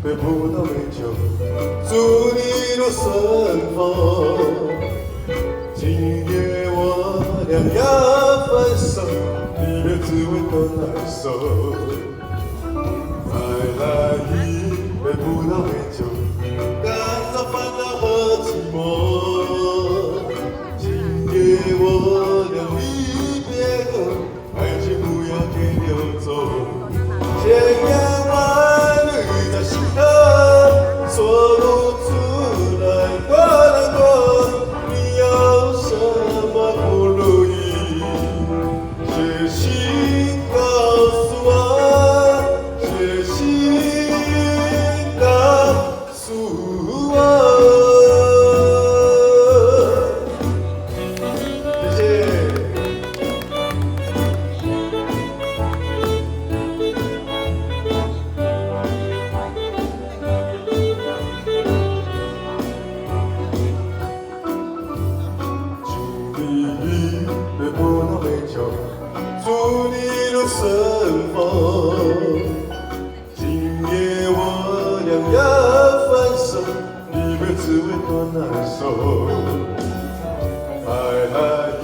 被葡萄美酒，祝你入生活。今夜我俩要分手，离别滋味多难受。买来一杯葡萄美酒，赶走烦恼和寂寞。今夜我俩离别后，爱情不要给溜走。千言万语在心头，说不出来多难过。你有什么不如意？写信告诉我，写信告诉我。谢谢。杯葡萄美酒，祝你入生活。今夜我俩要分手，离别滋味多难受。买来一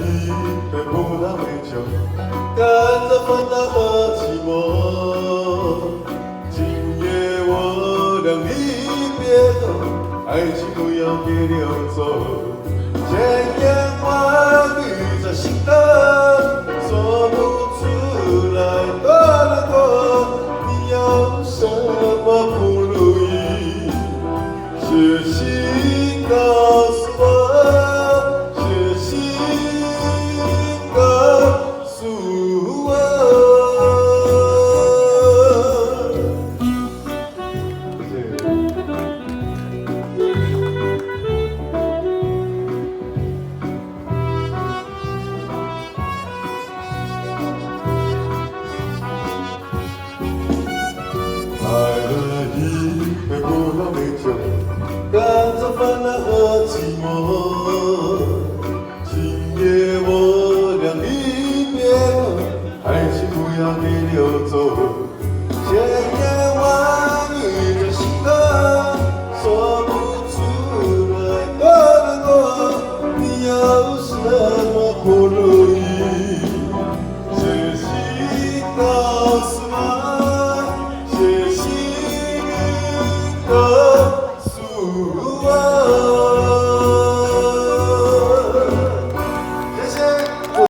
杯葡萄美酒，赶走烦恼和寂寞。今夜我俩离别后，爱情不要给溜走。千言万语在心头。